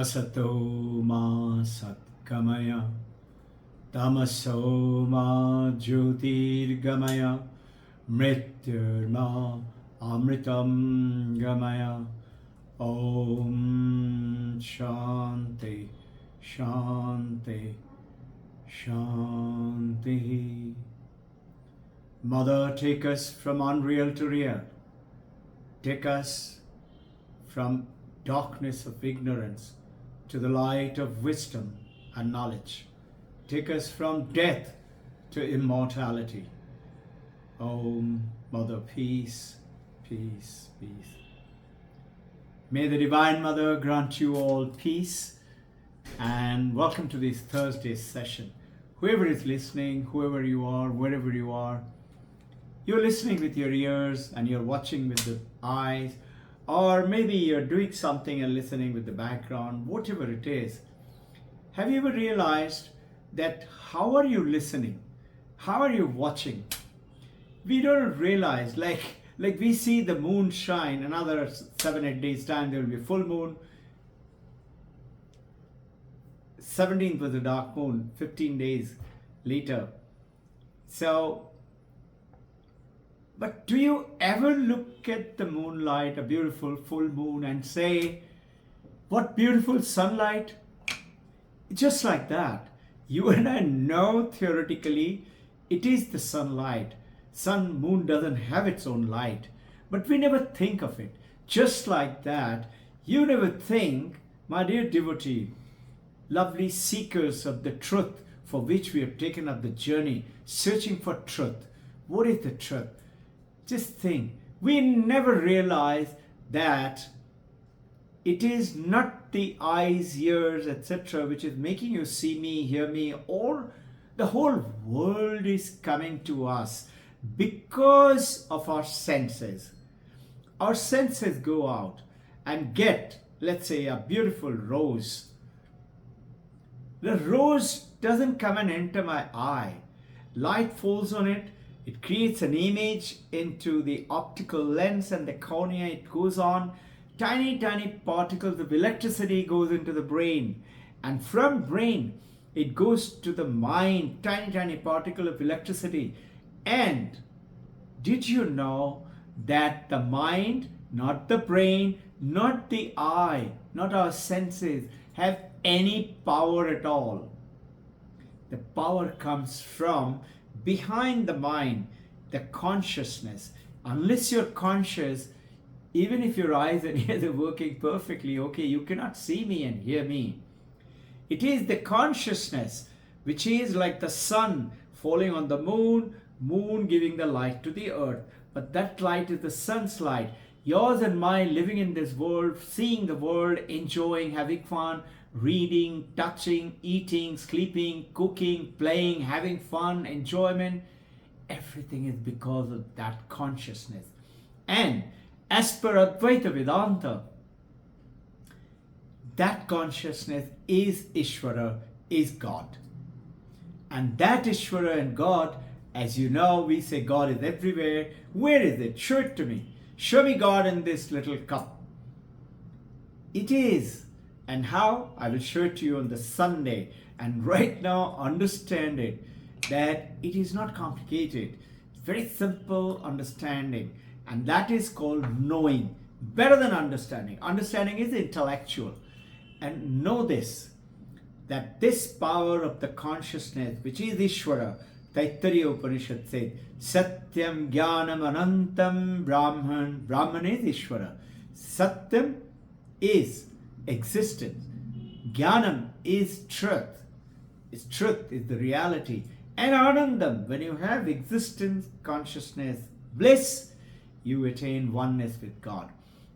Asato ma satkamaya, tamaso ma jyotirgamaya, mrityurma amritam gamaya. Om Shanti, Shanti, Shanti. Mother, take us from unreal to real. Take us from darkness of ignorance to the light of wisdom and knowledge. Take us from death to immortality. Om, Mother, peace, peace, peace. May the Divine Mother grant you all peace, and welcome to this Thursday session. Whoever is listening, whoever you are, wherever you are, you're listening with your ears and you're watching with the eyes, or maybe you're doing something and listening with the background, whatever it is. Have you ever realized that how are you listening? How are you watching? We don't realize, like we see the moon shine, another 7-8 days time there will be full moon. 17th was a dark moon, 15 days later. So, but do you ever look at the moonlight, a beautiful full moon, and say, what beautiful sunlight? Just like that. You and I know theoretically it is the sunlight. Sun, moon doesn't have its own light, but we never think of it. Just like that, you never think, my dear devotee, lovely seekers of the truth for which we have taken up the journey, searching for truth. What is the truth? Just think, we never realize that it is not the eyes, ears, etc., which is making you see me, hear me, or the whole world is coming to us because of our senses. Our senses go out and get, let's say, a beautiful rose. The rose doesn't come and enter my eye. Light falls on it. It creates an image into the optical lens and the cornea. It goes on. Tiny, tiny particles of electricity goes into the brain. And from brain, it goes to the mind. Tiny, tiny particle of electricity. And did you know that the mind, not the brain, not the eye, not our senses, have any power at all? The power comes from behind the mind, the consciousness. Unless you're conscious, even if your eyes and ears are working perfectly okay, you cannot see me and hear me. It is the consciousness which is like the sun falling on the moon, moon giving the light to the earth. But that light is the sun's light. Yours and mine living in this world, seeing the world, enjoying, having fun, reading, touching, eating, sleeping, cooking, playing, having fun, enjoyment. Everything is because of that consciousness. And as per Advaita Vedanta, that consciousness is Ishvara, is God. And that Ishvara and God, as you know, we say God is everywhere. Where is it? Show it to me. Show me God in this little cup. It is. And how? I will show it to you on the Sunday. And right now, understand it, that it is not complicated. It's very simple understanding. And that is called knowing. Better than understanding. Understanding is intellectual. And know this, that this power of the consciousness, which is Ishvara, Taittiriya Upanishad says, Satyam Jnanam Anantam Brahman. Brahman is Ishvara. Satyam is existence. Jnanam is truth. Truth is the reality. And Anandam, when you have existence, consciousness, bliss, you attain oneness with God.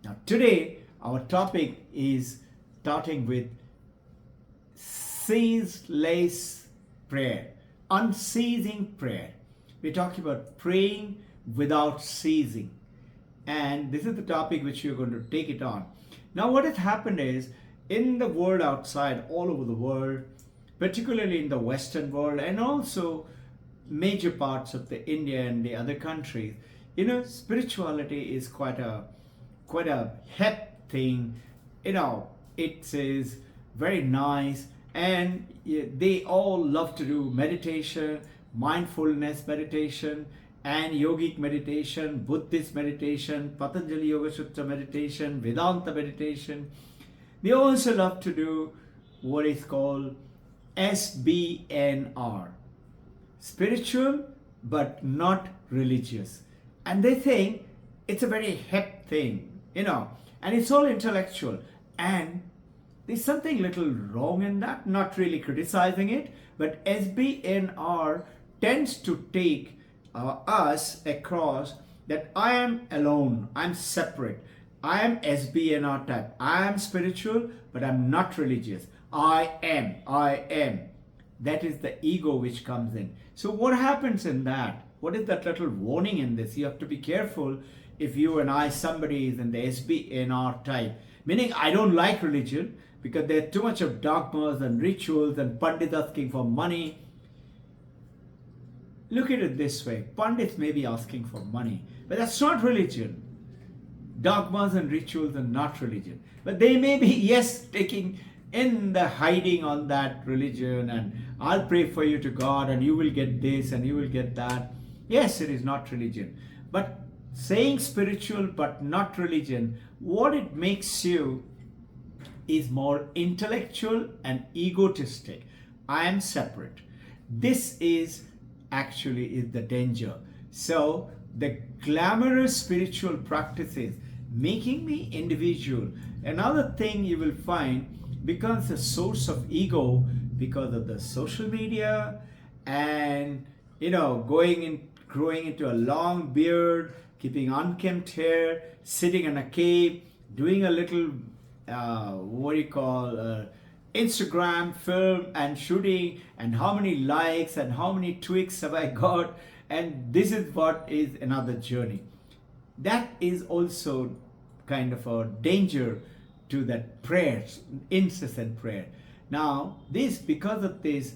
Now today, our topic is starting with ceaseless prayer. Unceasing prayer. We're talking about praying without ceasing. And this is the topic which you're going to take it on. Now what has happened is, in the world outside, all over the world, particularly in the Western world and also major parts of the India and the other countries, spirituality is quite a hip thing. It says very nice, and they all love to do meditation, mindfulness meditation, and yogic meditation, Buddhist meditation, Patanjali Yoga Sutra meditation, Vedanta meditation. They also love to do what is called SBNR, spiritual but not religious. And they think it's a very hip thing, and it's all intellectual. And there's something little wrong in that, not really criticizing it, but SBNR tends to take us across that I am alone, I'm separate, I am SBNR type, I am spiritual, but I'm not religious. I am. That is the ego which comes in. So what happens in that? What is that little warning in this? You have to be careful if you and I, somebody is in the SBNR type, meaning I don't like religion because there's too much of dogmas and rituals and pandits asking for money. Look at it this way. Pandits may be asking for money, but that's not religion. Dogmas and rituals are not religion. But they may be, yes, taking in the hiding on that religion, and I'll pray for you to God and you will get this and you will get that. Yes, it is not religion. But saying spiritual but not religion, what it makes you is more intellectual and egotistic. I am separate. This is actually the danger. So the glamorous spiritual practices making me individual. Another thing you will find becomes a source of ego because of the social media and growing into a long beard, keeping unkempt hair, sitting in a cave, doing a little Instagram film and shooting, and how many likes and how many tweaks have I got, and this is what is another journey. That is also kind of a danger to that prayer, incessant prayer. Now, because of this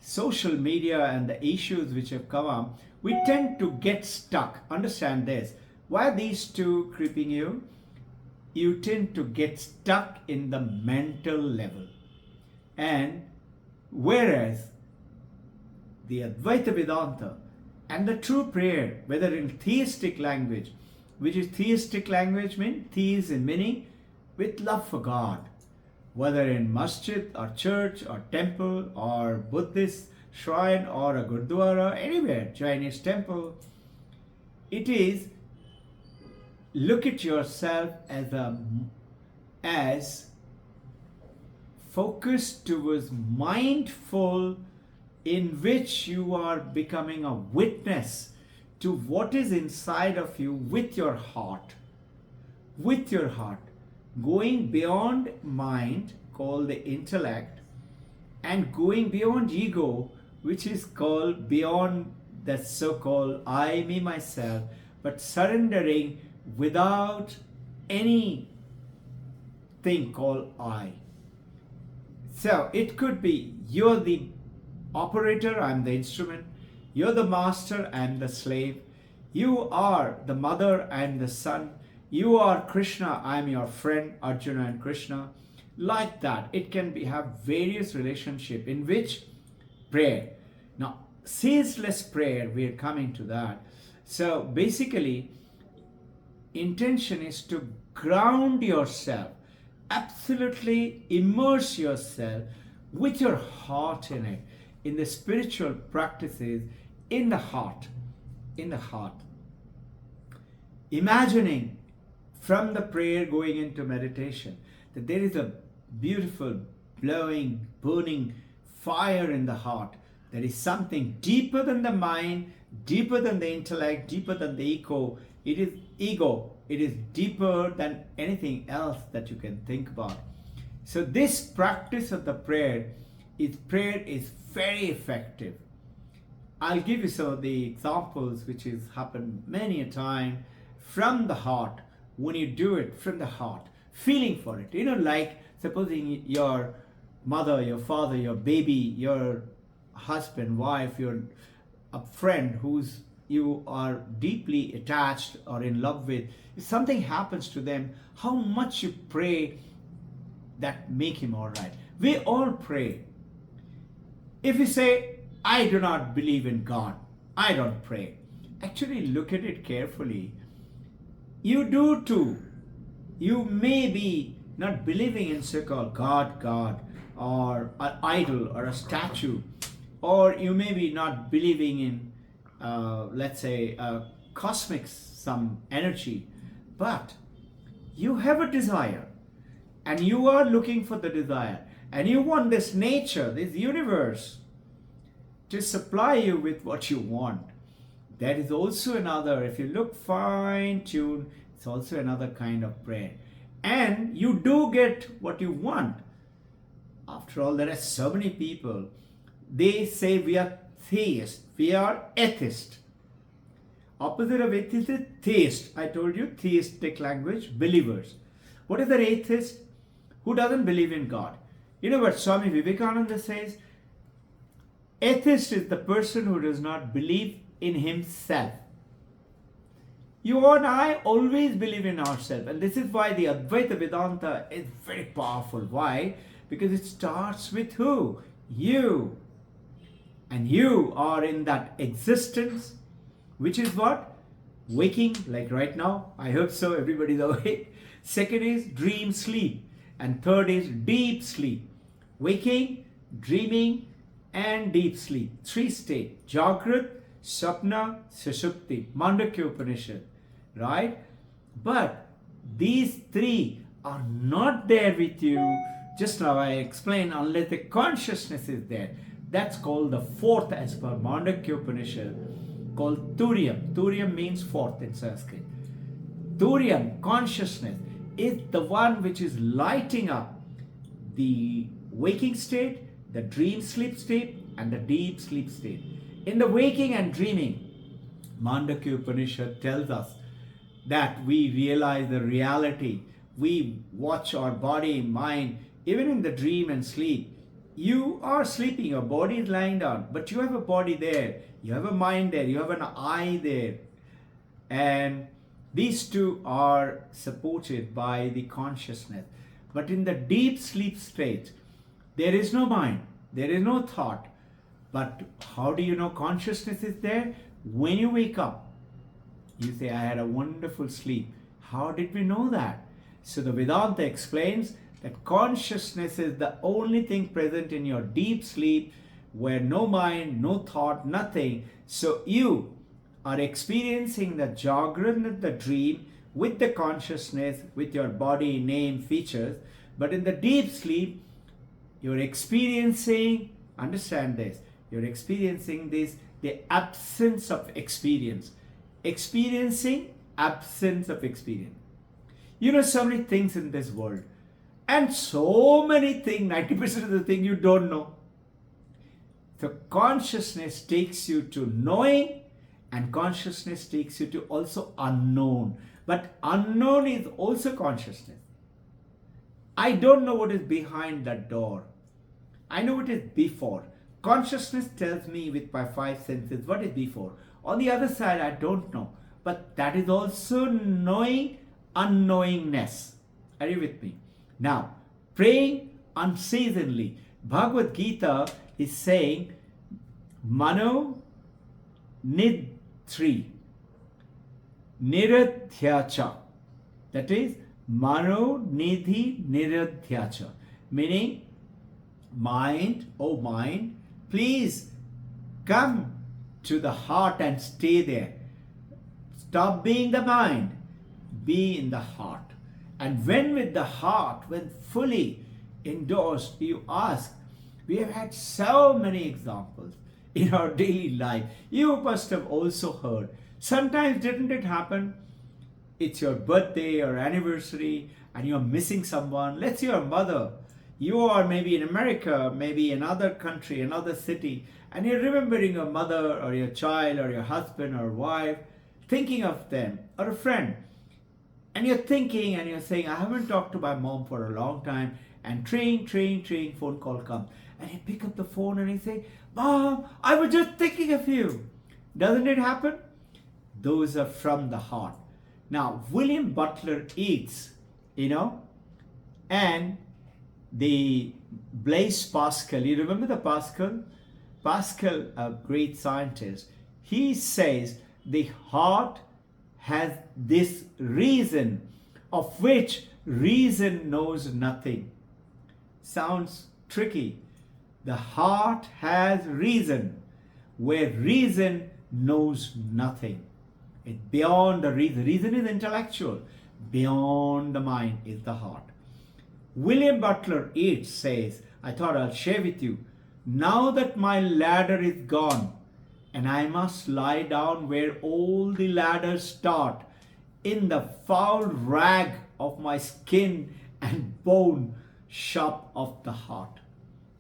social media and the issues which have come up, we tend to get stuck. Understand this. Why are these two creeping you? You tend to get stuck in the mental level. And whereas the Advaita Vedanta and the true prayer, whether in theistic language, which is theistic language means theis in meaning with love for God, whether in masjid or church or temple or Buddhist shrine or a gurdwara, anywhere, Chinese temple, it is look at yourself as focused towards mindful, in which you are becoming a witness to what is inside of you with your heart, going beyond mind, called the intellect, and going beyond ego, which is called beyond the so-called I, me, myself, but surrendering without anything called I. So it could be you're the operator, I'm the instrument. You're the master, I'm the slave. You are the mother, I'm the son. You are Krishna, I'm your friend, Arjuna and Krishna. Like that, it can have various relationships in which prayer. Now, ceaseless prayer, we are coming to that. So basically, intention is to ground yourself, absolutely immerse yourself with your heart in it, in the spiritual practices, in the heart. Imagining from the prayer going into meditation that there is a beautiful, glowing, burning fire in the heart. There is something deeper than the mind, deeper than the intellect, deeper than the ego. It is ego. It is deeper than anything else that you can think about. So this practice of the prayer is very effective. I'll give you some of the examples which has happened many a time from the heart. When you do it from the heart, feeling for it, like supposing your mother, your father, your baby, your husband, wife, a friend who's you are deeply attached or in love with, if something happens to them, how much you pray that make him all right. We all pray. If you say, I do not believe in God, I don't pray. Actually, look at it carefully. You do too. You may be not believing in so-called God, or an idol or a statue, or you may be not believing in, let's say, cosmic some energy, but you have a desire, and you are looking for the desire, and you want this nature, this universe, to supply you with what you want. That is also another, if you look fine-tuned, it's also another kind of prayer. And you do get what you want. After all, there are so many people, they say we are theists, we are atheists. Opposite of atheist is theist. I told you, theistic language, believers. What is an atheist? Who doesn't believe in God? You know what Swami Vivekananda says? Atheist is the person who does not believe in himself. You and I always believe in ourselves. And this is why the Advaita Vedanta is very powerful. Why? Because it starts with who? You. And you are in that existence, which is what? Waking, like right now. I hope so, everybody's awake. Second is dream, sleep. And third is deep sleep. Waking, dreaming, and deep sleep. Three states. Jagrat, Sapna, Sushupti. Mandakya Upanishad. Right? But these three are not there with you. Just now I explained, unless the consciousness is there. That's called the fourth, as per Mandakya Upanishad, called Turiam. Turiam means fourth in Sanskrit. Turiam, consciousness, is the one which is lighting up the waking state, the dream sleep state, and the deep sleep state. In the waking and dreaming, Mandakya Upanishad tells us that we realize the reality. We watch our body, mind, even in the dream and sleep. You are sleeping, your body is lying down, but you have a body there, you have a mind there, you have an eye there. And these two are supported by the consciousness. But in the deep sleep state, there is no mind, there is no thought. But how do you know consciousness is there? When you wake up, you say, I had a wonderful sleep. How did we know that? So the Vedanta explains that consciousness is the only thing present in your deep sleep, where no mind, no thought, nothing. So you are experiencing the Jagran, the dream, with the consciousness, with your body, name, features. But in the deep sleep, you're experiencing, understand this, you're experiencing this, the absence of experience. Experiencing absence of experience. You know so many things in this world. And so many things, 90% of the thing you don't know. So consciousness takes you to knowing, and consciousness takes you to also unknown. But unknown is also consciousness. I don't know what is behind that door. I know what is before. Consciousness tells me with my five senses what is before. On the other side, I don't know. But that is also knowing unknowingness. Are you with me? Now, praying unceasingly. Bhagavad Gita is saying, Mano Nidri Niradhyacha. That is, Mano Nidhi Niradhyacha. Meaning, mind, oh mind, please come to the heart and stay there. Stop being the mind, be in the heart. And when with the heart, when fully endorsed, you ask, we have had so many examples in our daily life. You must have also heard. Sometimes didn't it happen? It's your birthday or anniversary and you're missing someone. Let's say your mother. You are maybe in America, maybe another country, another city, and you're remembering your mother or your child or your husband or wife, thinking of them, or a friend. And you're thinking and you're saying, I haven't talked to my mom for a long time, and train, phone call comes. And you pick up the phone and you say, Mom, I was just thinking of you. Doesn't it happen? Those are from the heart. Now, William Butler Yeats, and the Blaise Pascal, you remember the Pascal? Pascal, a great scientist, he says the heart has this reason of which reason knows nothing. Sounds tricky. The heart has reason where reason knows nothing. It's beyond the reason. Reason is intellectual. Beyond the mind is the heart. William Butler Yeats says, I thought I'll share with you, now that my ladder is gone, and I must lie down where all the ladders start, in the foul rag of my skin and bone shop of the heart.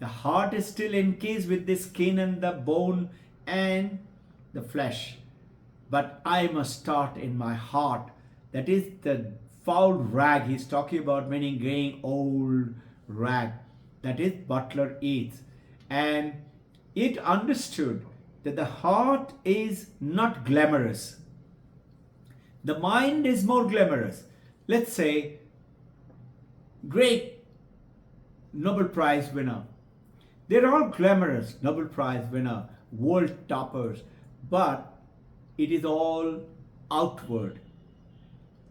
The heart is still encased with the skin and the bone and the flesh. But I must start in my heart. That is the foul rag he's talking about, meaning graying old rag. That is Butler Yeats. And it understood that the heart is not glamorous. The mind is more glamorous. Let's say, great Nobel Prize winner. They're all glamorous, Nobel Prize winner, world toppers, but it is all outward.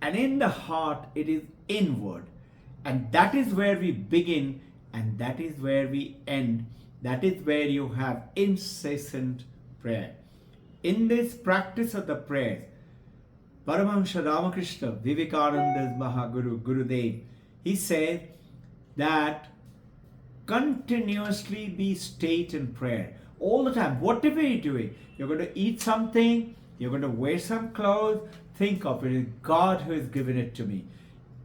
And in the heart, it is inward. And that is where we begin and that is where we end. That is where you have incessant prayer. In this practice of the prayer, Paramahamsa Ramakrishna, Vivekananda's Mahaguru, Gurudev, he said that continuously be state in prayer. All the time, whatever you're doing, you're going to eat something, you're going to wear some clothes, think of it is God who has given it to me.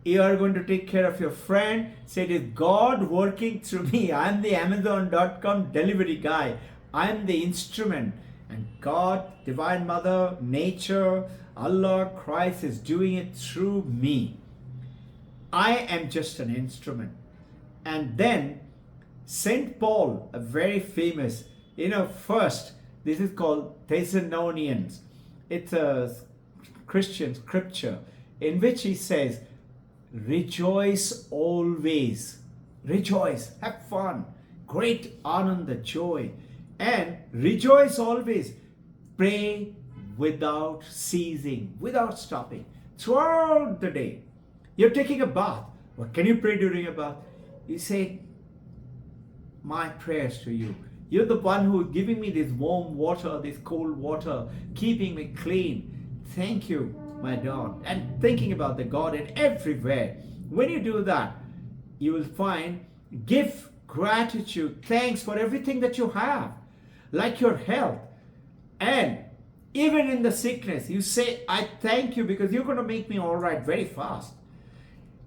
You are going to take care of your friend, say it is God working through me. I'm the Amazon.com delivery guy. I'm the instrument. And God, Divine Mother, Nature, Allah, Christ is doing it through me. I am just an instrument. And then Saint Paul, a very famous, first, this is called Thessalonians. It's a Christian scripture in which he says, rejoice always. Rejoice, have fun, great ananda, joy. And rejoice always. Pray without ceasing, without stopping, throughout the day. You're taking a bath. What can you pray during a bath? You say, my prayers to you. You're the one who is giving me this warm water, this cold water, keeping me clean. Thank you, my God. And thinking about the God in everywhere. When you do that, you will find, give gratitude, thanks for everything that you have, like your health. And even in the sickness, you say, I thank you because you're going to make me all right very fast.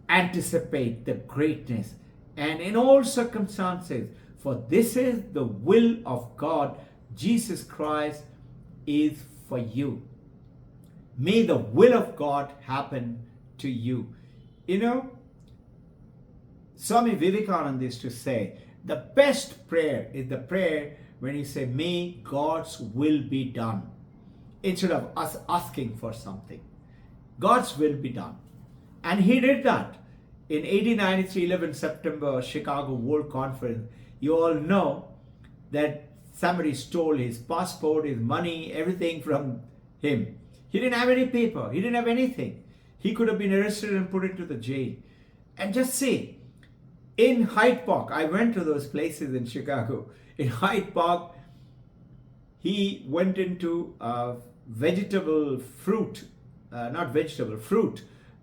Anticipate the greatness. And in all circumstances, for this is the will of God, Jesus Christ is for you. May the will of God happen to you. Swami Vivekananda used to say, the best prayer is the prayer when you say, may God's will be done. Instead of us asking for something. God's will be done. And he did that. In 1893, 11 September, Chicago World Conference, you all know that somebody stole his passport, his money, everything from him. He didn't have any paper. He didn't have anything. He could have been arrested and put into the jail. And just see, in Hyde Park, I went to those places in Chicago. In Hyde Park, he went into a fruit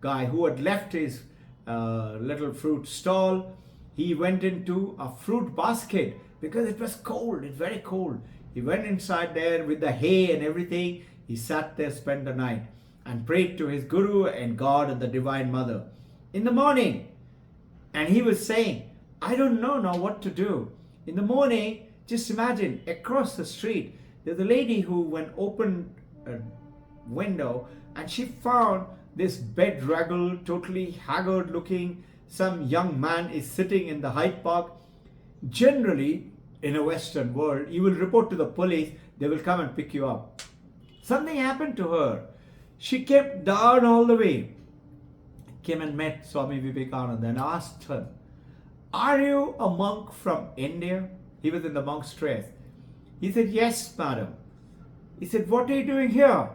guy who had left his little fruit stall. He went into a fruit basket because it was cold. It's very cold. He went inside there with the hay and everything. He sat there, spent the night and prayed to his Guru and God and the Divine Mother. In the morning, and he was saying, I don't know now what to do. In the morning, just imagine, across the street, there's a lady who opened a window and she found this bedraggled, totally haggard looking, some young man is sitting in the Hyde Park. Generally, in a Western world, you will report to the police, they will come and pick you up. Something happened to her. She came down all the way, came and met Swami Vivekananda and asked him, "Are you a monk from India?" He was in the monk's dress. He said, "Yes, madam." He said, "What are you doing here?"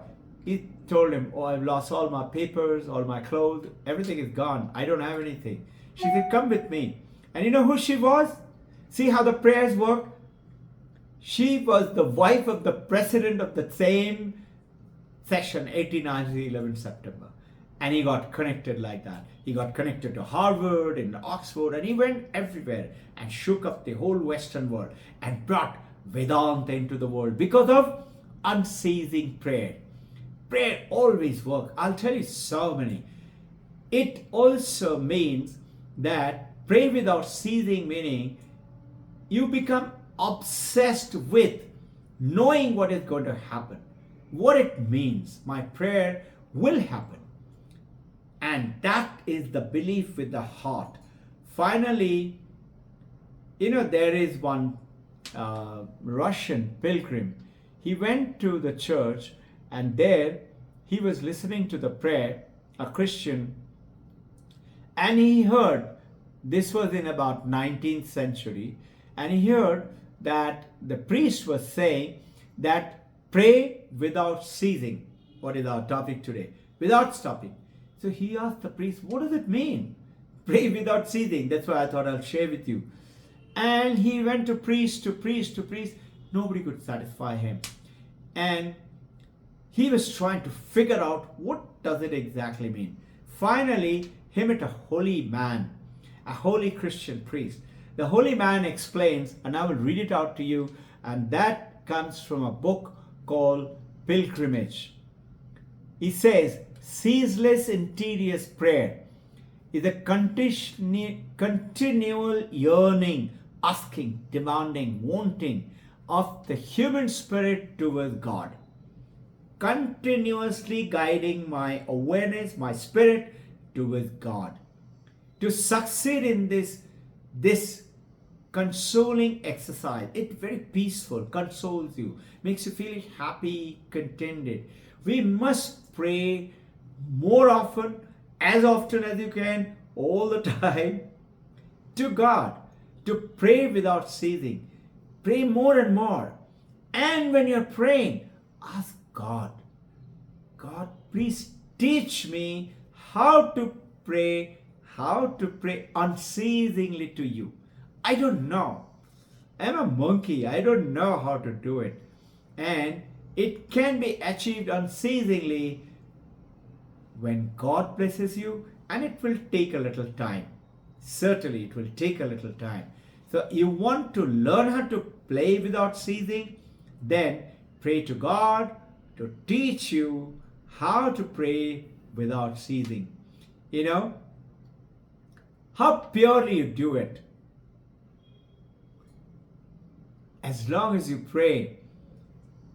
He told him, "Oh, I've lost all my papers, all my clothes, everything is gone. I don't have anything." She said, "Come with me." And you know who she was? See how the prayers work? She was the wife of the president of the same session, 1890, 11 September. And he got connected like that. He got connected to Harvard and Oxford, and he went everywhere and shook up the whole Western world and brought Vedanta into the world because of unceasing prayer. Prayer always works. I'll tell you so many. It also means that pray without ceasing, meaning you become obsessed with knowing what is going to happen, what it means. My prayer will happen. And that is the belief with the heart. Finally, there is one Russian pilgrim. He went to the church, and there he was listening to the prayer, a Christian, and he heard, this was in about 19th century, and he heard that the priest was saying that pray without ceasing. What is our topic today? Without stopping. So he asked the priest, what does it mean? Pray without ceasing. That's why I thought I'll share with you. And he went to priest, to priest, to priest. Nobody could satisfy him. And he was trying to figure out what does it exactly mean. Finally, he met a holy man, a holy Christian priest. The holy man explains, and I will read it out to you, and that comes from a book called Pilgrimage. He says, ceaseless and tedious prayer is a continual yearning, asking, demanding, wanting of the human spirit towards God, continuously guiding my awareness, my spirit towards God. To succeed in this consoling exercise, it's very peaceful, consoles you, makes you feel happy, contented. We must pray more often, as often as you can, all the time, to God, to pray without ceasing. Pray more and more. And when you're praying, ask God, God, please teach me how to pray unceasingly to you. I don't know. I'm a monkey. I don't know how to do it. And it can be achieved unceasingly when God blesses you, and it will take a little time. Certainly, it will take a little time. So you want to learn how to pray without ceasing, then pray to God to teach you how to pray without ceasing. How purely you do it. As long as you pray,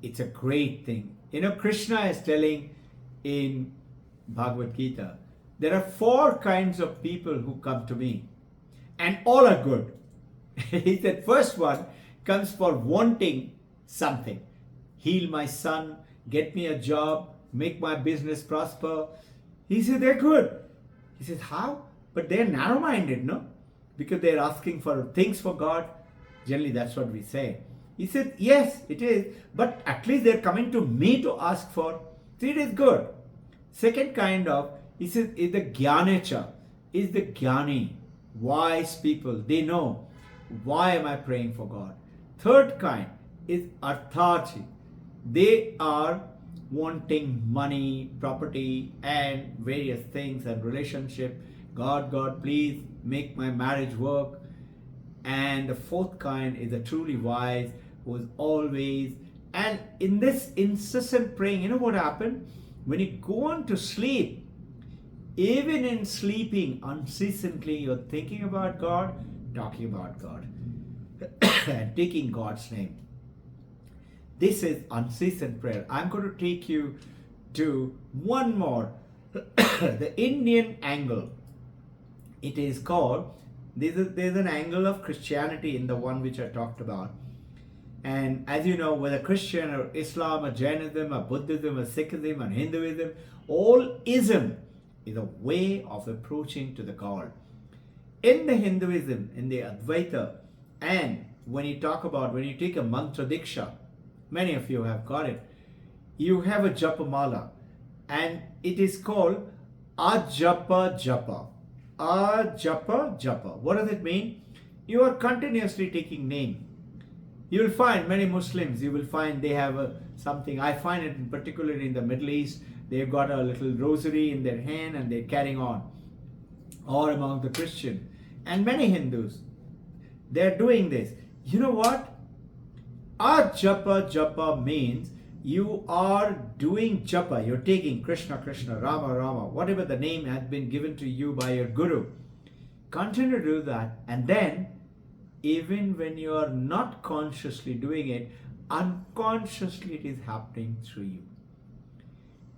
it's a great thing. Krishna is telling in Bhagavad Gita, there are 4 kinds of people who come to me, and all are good. He said, first one comes for wanting something. Heal my son, get me a job, make my business prosper. He said, they're good. He says, how? But they're narrow-minded, no? Because they're asking for things for God. Generally, that's what we say. He said, yes, it is. But at least they're coming to me to ask for. So it is good. Second kind of, he says, is the Jnanecha, is the Jnani, wise people. They know, why am I praying for God? Third kind is Artharthi. They are wanting money, property, and various things and relationship. God, please make my marriage work. And the fourth kind is the truly wise, who is always, and in this incessant praying, you know what happened? When you go on to sleep, even in sleeping unceasingly, you're thinking about God, talking about God, and taking God's name. This is unceasing prayer. I'm going to take you to one more, the Indian angle. It is called, there's an angle of Christianity in the one which I talked about. And as you know, whether Christian or Islam or Jainism or Buddhism or Sikhism or Hinduism, all ism is a way of approaching to the God. In the Hinduism, in the Advaita, and when you take a mantra diksha, many of you have got it, you have a japa mala, and it is called AJAPA japa. AJAPA japa. What does it mean? You are continuously taking name. You will find many Muslims, you will find they have something. I find it in particularly in the Middle East, they've got a little rosary in their hand and they're carrying on. Or among the Christian and many Hindus, they're doing this. You know what? Ajapa japa means you are doing japa. You're taking Krishna, Krishna, Rama, Rama, whatever the name has been given to you by your guru. Continue to do that, and then even when you are not consciously doing it, unconsciously it is happening through you.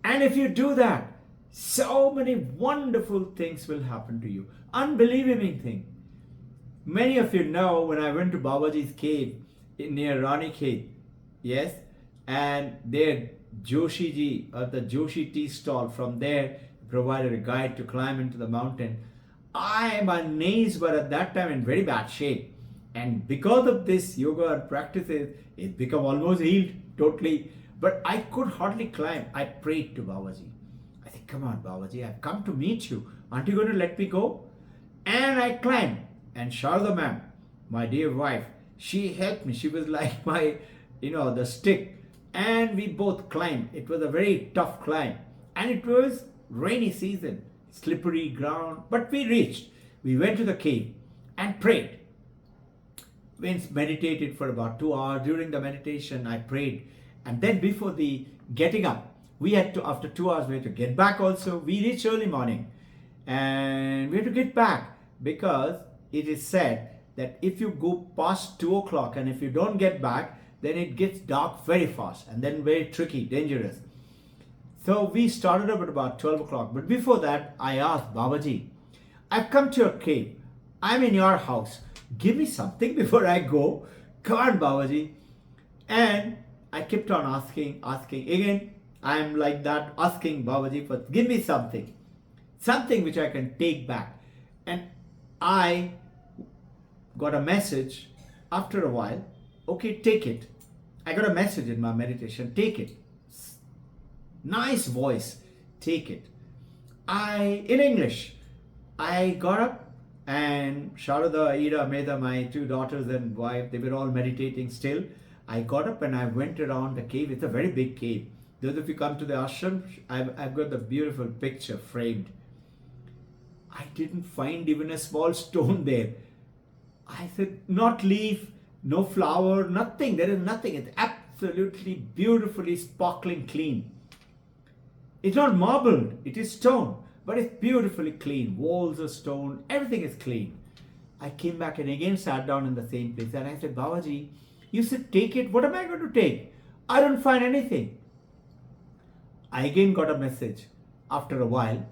And if you do that, so many wonderful things will happen to you. Unbelievable thing. Many of you know when I went to Babaji's cave near Rani Khet, yes, and there Joshi ji or the Joshi tea stall, from there provided a guide to climb into the mountain. My knees were at that time in very bad shape, and because of this yoga and practices, it became almost healed totally. But I could hardly climb. I prayed to Babaji. I said, "Come on, Babaji, I've come to meet you. Aren't you going to let me go?" And I climbed. And Sharda ma'am, my dear wife, she helped me. She was like my, the stick. And we both climbed. It was a very tough climb. And it was rainy season, slippery ground. But we reached. We went to the cave and prayed. We meditated for about 2 hours. During the meditation, I prayed. And then before the getting up, we had to, after 2 hours, we had to get back also. We reached early morning. And we had to get back because it is said that if you go past 2 o'clock and if you don't get back, then it gets dark very fast and then very tricky, dangerous. So we started up at about 12 o'clock. But before that, I asked Babaji, "I've come to your cave. I'm in your house. Give me something before I go. Come on, Babaji." And I kept on asking. Again, I'm like that, asking Babaji for, give me something which I can take back. And I got a message after a while. Okay, take it. I got a message in my meditation. Take it. Nice voice. Take it. In English, I got up, and Sharada, Ida, Medha, my 2 daughters and wife, they were all meditating still. I got up and I went around the cave. It's a very big cave. Those of you come to the ashram, I've got the beautiful picture framed. I didn't find even a small stone there. I said, not leaf, no flower, nothing. There is nothing. It's absolutely beautifully sparkling clean. It's not marbled, it is stone, but it's beautifully clean. Walls are stone, everything is clean. I came back and again sat down in the same place and I said, "Babaji, you said take it. What am I going to take? I don't find anything." I again got a message after a while,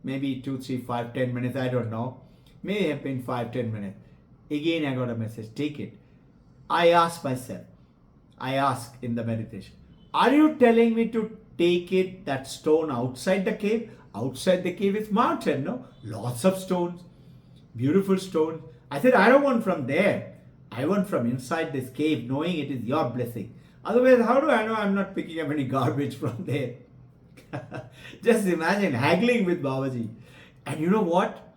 maybe 2, 3, 5, 10 minutes, I don't know. May have been 5, 10 minutes. Again I got a message, take it. I asked in the meditation, "Are you telling me to take it, that stone outside the cave?" Outside the cave is mountain, no? Lots of stones, beautiful stones. I said, "I don't want from there. I want from inside this cave, knowing it is your blessing. Otherwise, how do I know I'm not picking up any garbage from there?" Just imagine haggling with Babaji. And you know what?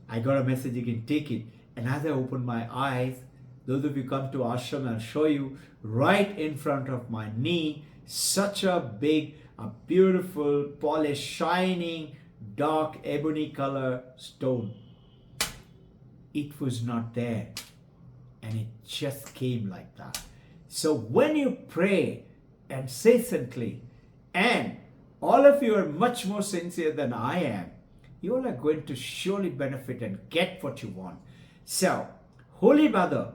I got a message again, take it. And as I opened my eyes, those of you come to ashram, I'll show you right in front of my knee, such a big, a beautiful, polished, shining, dark ebony color stone. It was not there. And it just came like that. So when you pray incessantly, and all of you are much more sincere than I am, you all are going to surely benefit and get what you want. So, Holy Mother,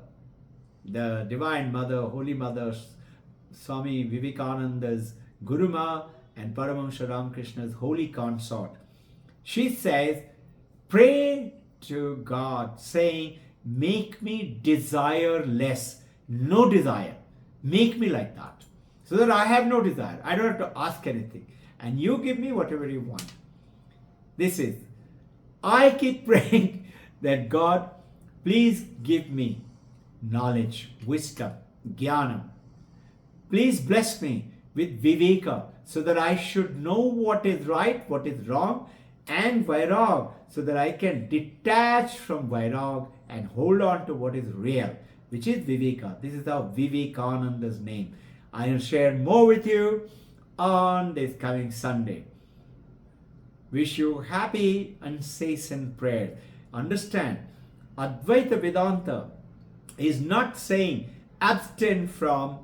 the Divine Mother, Holy Mother, Swami Vivekananda's Guru Ma and Paramahamsa Ramakrishna's holy consort, she says, pray to God saying, "Make me desire less, no desire. Make me like that, so that I have no desire. I don't have to ask anything. And you give me whatever you want." This is, I keep praying that God, please give me knowledge, wisdom, jnanam. Please bless me with viveka so that I should know what is right, what is wrong, and vairag so that I can detach from vairag and hold on to what is real, which is viveka. This is our Vivekananda's name. I will share more with you on this coming Sunday. Wish you happy incessant prayer. Understand, Advaita Vedanta is not saying abstain from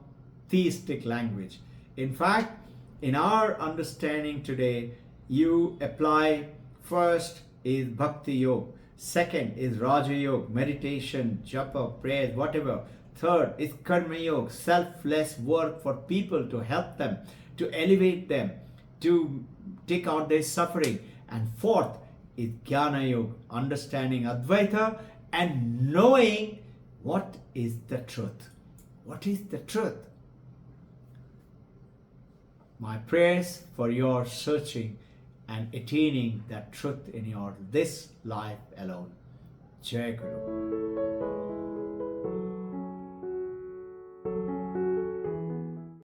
theistic language. In fact, in our understanding today, you apply first is Bhakti Yoga, second is Raja Yoga, meditation, japa, prayers, whatever. Third is Karma Yoga, selfless work for people to help them, to elevate them, to take out their suffering. And fourth is Jnana Yoga, understanding Advaita and knowing what is the truth. What is the truth? My prayers for your searching and attaining that truth in your this life alone. Jai Guru.